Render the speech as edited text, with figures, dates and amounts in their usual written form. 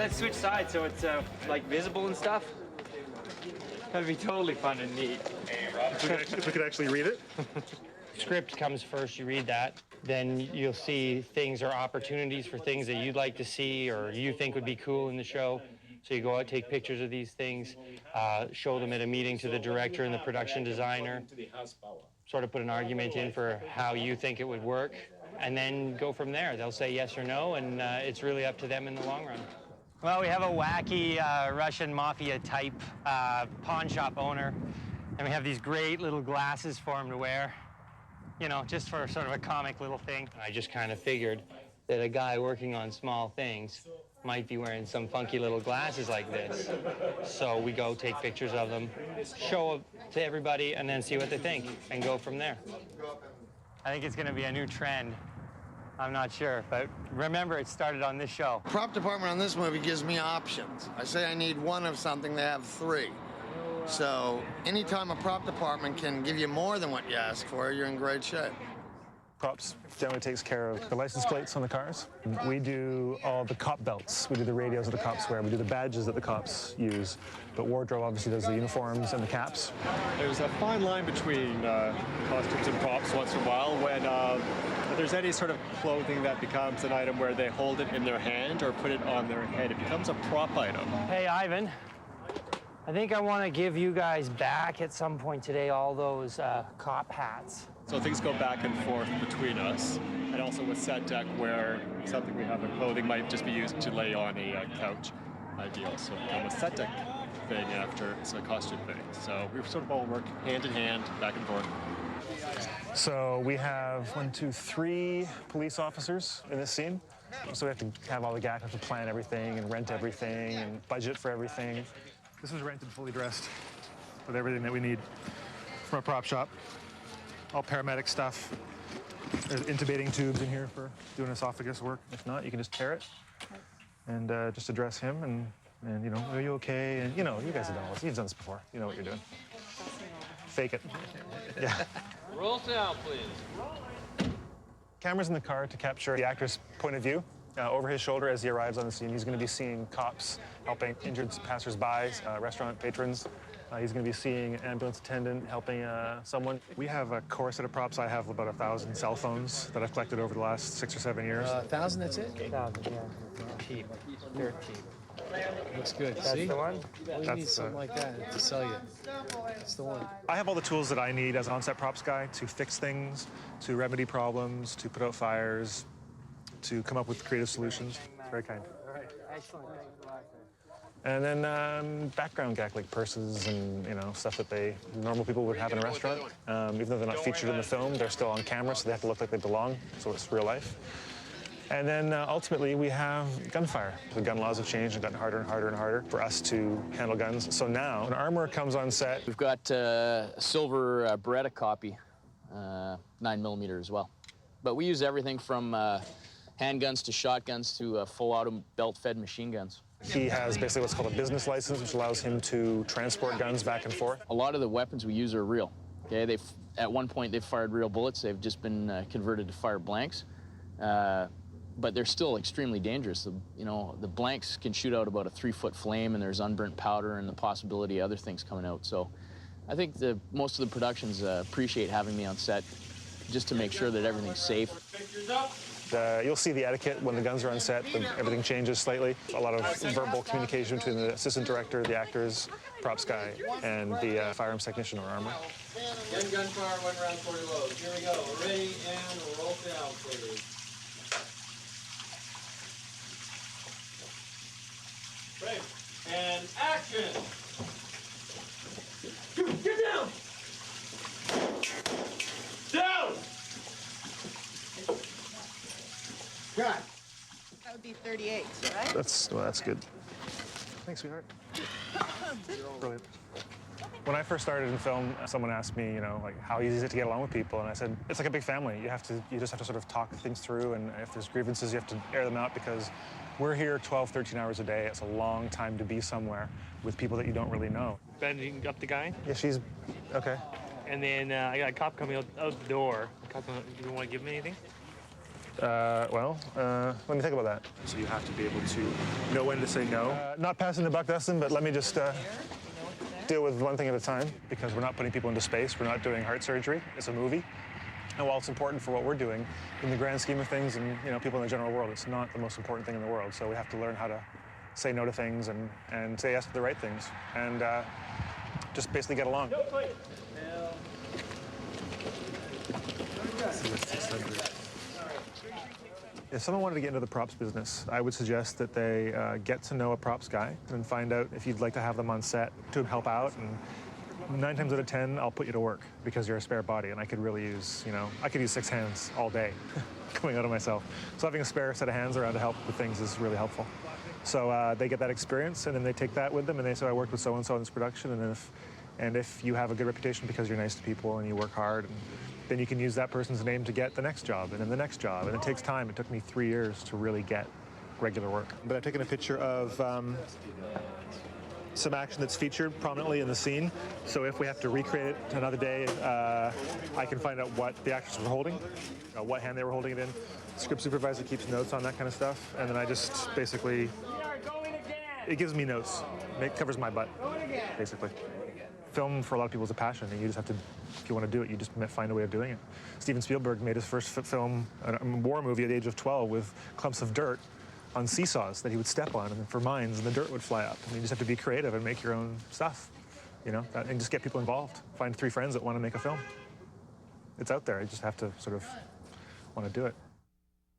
let's switch sides so it's like visible and stuff. That'd be totally fun and neat. If we could actually read it. Script comes first, you read that. Then you'll see things or opportunities for things that you'd like to see or you think would be cool in the show. So you go out, take pictures of these things, show them at a meeting to the director and the production designer, sort of put an argument in for how you think it would work, and then go from there. They'll say yes or no, and it's really up to them in the long run. Well, we have a wacky Russian mafia-type pawn shop owner, and we have these great little glasses for him to wear, you know, just for sort of a comic little thing. I just kind of figured that a guy working on small things might be wearing some funky little glasses like this. So we go take pictures of them, show them to everybody, and then see what they think, and go from there. I think it's going to be a new trend. I'm not sure, but remember, it started on this show. Prop department on this movie gives me options. I say I need one of something, they have three. So anytime a prop department can give you more than what you ask for, you're in great shape. Props generally takes care of the license plates on the cars. We do all the cop belts. We do the radios that the cops wear. We do the badges that the cops use. But wardrobe obviously does the uniforms and the caps. There's a fine line between costumes and props once in a while when if there's any sort of clothing that becomes an item where they hold it in their hand or put it on their head. It becomes a prop item. Hey, Ivan. I think I want to give you guys back at some point today all those cop hats. So things go back and forth between us. And also with set deck where something we have in clothing might just be used to lay on a couch. Ideal. So become a set deck thing after it's a costume thing. So we sort of all work hand in hand, back and forth. So we have 3 police officers in this scene. So we have to have all the guys have to plan everything and rent everything and budget for everything. This was rented fully dressed with everything that we need from a prop shop. All paramedic stuff. There's intubating tubes in here for doing esophagus work. If not, you can just tear it and just address him and you know, are you okay? And you know, you guys have done this. You've done this before. You know what you're doing. Fake it. Yeah. Roll sound, please. Camera's in the car to capture the actor's point of view. Over his shoulder as he arrives on the scene, he's going to be seeing cops helping injured passersby, restaurant patrons. He's going to be seeing an ambulance attendant helping someone. We have a core set of props. I have about 1,000 cell phones that I've collected over the last 6 or 7 years. 1,000, that's it? 1,000, yeah. Cheap. Dirt cheap. Looks good. That's See? the one? We need something like that to sell you. That's the one. I have all the tools that I need as an on-set props guy to fix things, to remedy problems, to put out fires, to come up with creative solutions. Very kind. All right. Excellent. And then background gag, like purses and, you know, stuff that normal people would have in a restaurant. Even though they're not featured in the film, they're still on camera, so they have to look like they belong, so it's real life. And then ultimately, we have gunfire. The gun laws have changed and gotten harder and harder and harder for us to handle guns. So now, when Armourer comes on set... We've got a silver Beretta copy, 9mm as well. But we use everything from handguns to shotguns to full auto belt-fed machine guns. He has basically what's called a business license, which allows him to transport guns back and forth. A lot of the weapons we use are real. Okay, at one point they've fired real bullets. They've just been converted to fire blanks, but they're still extremely dangerous. You know, the blanks can shoot out about a 3-foot flame, and there's unburnt powder and the possibility of other things coming out. So, I think most of the productions appreciate having me on set, just to make sure that everything's safe. You'll see the etiquette when the guns are on set. Everything changes slightly. A lot of verbal communication between the assistant director, the actors, props guy, and the firearms technician or armor. Gunfire, 1 round, 40 loads. Here we go. We're ready and roll down, please. Ready. And action! Get down! Down! Cut. That would be 38, right? That's good. Thanks, sweetheart. Brilliant. When I first started in film, someone asked me, you know, like, how easy is it to get along with people? And I said, it's like a big family. You just have to sort of talk things through, and if there's grievances, you have to air them out, because we're here 12, 13 hours a day. It's a long time to be somewhere with people that you don't really know. Bending up the guy. Yeah, she's okay. And then I got a cop coming out the door. The cop, you want to give him anything? Let me think about that. So you have to be able to know when to say no. Not passing the buck, Dustin, but let me just deal with one thing at a time, because we're not putting people into space. We're not doing heart surgery. It's a movie. And while it's important for what we're doing, in the grand scheme of things and people in the general world, it's not the most important thing in the world. So we have to learn how to say no to things and say yes to the right things. And just basically get along. If someone wanted to get into the props business, I would suggest that they get to know a props guy and find out if you'd like to have them on set to help out. And 9 times out of 10, I'll put you to work because you're a spare body, and I could really use, I could use 6 hands all day coming out of myself. So having a spare set of hands around to help with things is really helpful. So they get that experience, and then they take that with them, and they say, I worked with so-and-so in this production, and if you have a good reputation because you're nice to people and you work hard, then you can use that person's name to get the next job and then the next job. And it takes time. It took me 3 years to really get regular work. But I've taken a picture of some action that's featured prominently in the scene. So if we have to recreate it another day, I can find out what the actors were holding, what hand they were holding it in. The script supervisor keeps notes on that kind of stuff. And then I just basically, it gives me notes. It covers my butt, basically. Film for a lot of people is a passion, and you just have to, if you want to do it, you just find a way of doing it. Steven Spielberg made his first film, a war movie at the age of 12, with clumps of dirt on seesaws that he would step on, and for mines, and the dirt would fly up. And you just have to be creative and make your own stuff, and just get people involved. Find 3 friends that want to make a film. It's out there. You just have to sort of want to do it.